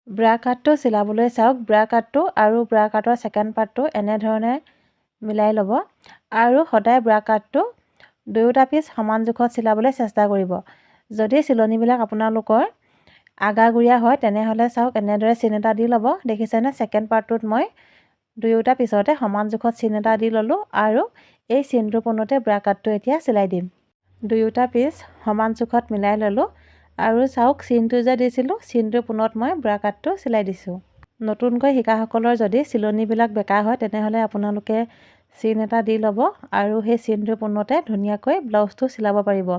Bra কাটটো চিলাবলৈ চাওক, bra কাটটো আৰু ব্ৰা কাটৰ ছেকেণ্ড পাৰ্টটো এনেধৰণে মিলাই ল'ব আৰু সদায় ব্ৰা কাটটো দুয়োটা পিচ সমান জোখত চিলাবলৈ চেষ্টা কৰিব। যদি চিলনিবিলাক আপোনালোকৰ আগাগুৰিয়া হয় তেনেহ'লে চাওক এনেদৰে চিন এটা দি ল'ব। দেখিছেনে ছেকেণ্ড পাৰ্টটোত মই দুয়োটা পিছতে সমান জোখত চিন এটা দি ল'লোঁ আৰু এই চিনটোৰ পোনতে ব্ৰা কাটটো এতিয়া চিলাই দিম। দুয়োটা পিচ সমান জোখত মিলাই ল'লোঁ আৰু চাওক চিনটো যে দিছিলোঁ চিনটোৰ পোনত মই ব্ৰা কাটটো চিলাই দিছোঁ। নতুনকৈ শিকাসকলৰ যদি চিলনিবিলাক বেকা হয় তেনেহ'লে আপোনালোকে চিন এটা দি ল'ব আৰু সেই চিনটোৰ পোনতে ধুনীয়াকৈ ব্লাউজটো চিলাব পাৰিব।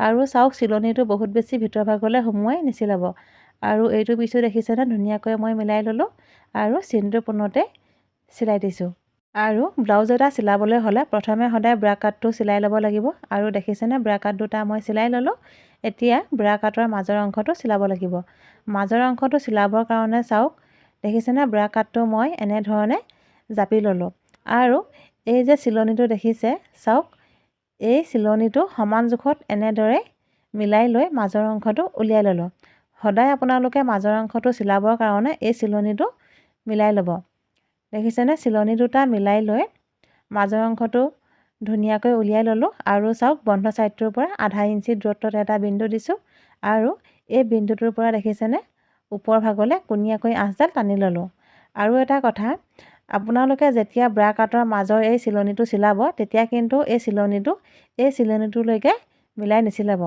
আৰু চাওক চিলনিটো বহুত বেছি ভিতৰ ভাগলৈ সুমুৱাই নিচিলাব। আৰু এইটো পিছো দেখিছেনে ধুনীয়াকৈ মই মিলাই ল'লোঁ আৰু চিনটোৰ পোনতে চিলাই দিছোঁ। আৰু ব্লাউজ এটা চিলাবলৈ হ'লে প্ৰথমে সদায় ব্ৰা কাটটো চিলাই ল'ব লাগিব আৰু দেখিছেনে ব্ৰা কাট দুটা মই চিলাই ল'লোঁ। এতিয়া ব্ৰা কাটৰ মাজৰ অংশটো চিলাব লাগিব। মাজৰ অংশটো চিলাবৰ কাৰণে চাওক দেখিছেনে ব্ৰা কাটটো মই এনেধৰণে জাপি ল'লোঁ আৰু এই যে চিলনিটো দেখিছে চাওক এই চিলনিটো সমান জোখত এনেদৰে মিলাই লৈ মাজৰ অংশটো উলিয়াই ল'লোঁ। সদায় আপোনালোকে মাজৰ অংশটো চিলাবৰ কাৰণে এই চিলনিটো মিলাই ল'ব। দেখিছেনে চিলনি দুটা মিলাই লৈ মাজৰ অংশটো ধুনীয়াকৈ উলিয়াই ল'লোঁ আৰু চাওক বন্ধ ছাইডটোৰ পৰা আধা ইঞ্চি দূৰত্বত এটা বিন্দু দিছোঁ আৰু এই বিন্দুটোৰ পৰা দেখিছেনে ওপৰ ভাগলৈ কোণীয়াকৈ আঁচডাল টানি ল'লোঁ। আৰু এটা কথা আপোনালোকে যেতিয়া ব্ৰা কাটৰ মাজৰ এই চিলনিটো চিলাব তেতিয়া কিন্তু এই চিলনিটোলৈকে মিলাই নিচিলাব।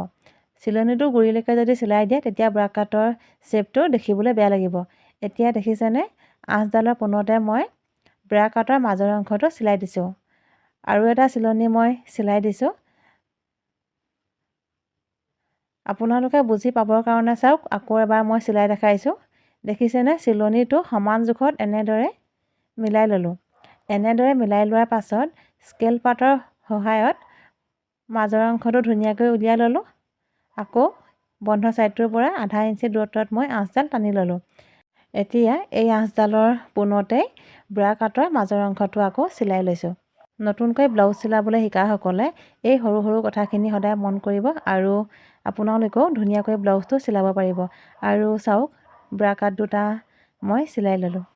চিলনিটো গুৰিলৈকে যদি চিলাই দিয়ে তেতিয়া ব্ৰা কাটৰ শ্বেপটো দেখিবলৈ বেয়া লাগিব। এতিয়া দেখিছেনে আঁচডালৰ পোনতে মই ব্ৰা কাটৰ মাজৰ অংশটো চিলাই দিছোঁ আৰু এটা চিলনি মই চিলাই দিছোঁ। আপোনালোকে বুজি পাবৰ কাৰণে চাওক আকৌ এবাৰ মই চিলাই দেখাইছোঁ। দেখিছেনে চিলনিটো সমান জোখত এনেদৰে মিলাই ল'লোঁ। এনেদৰে মিলাই লোৱাৰ পাছত স্কেল পাতৰ সহায়ত মাজৰ অংশটো ধুনীয়াকৈ উলিয়াই ল'লোঁ। আকৌ বন্ধ ছাইডটোৰ পৰা আধা ইঞ্চি দূৰত্বত মই আঁচডাল টানি ল'লোঁ। এতিয়া এই আঁচডালৰ পোনতেই ব্ৰা কাটৰ মাজৰ অংশটো আকৌ চিলাই লৈছোঁ। নতুনকৈ ব্লাউজ চিলাবলৈ শিকাসকলে এই সৰু সৰু কথাখিনি সদায় মন কৰিব আৰু আপোনালোকেও ধুনীয়াকৈ ব্লাউজটো চিলাব পাৰিব। আৰু চাওক ব্ৰা কাট দুটা মই চিলাই ল'লোঁ।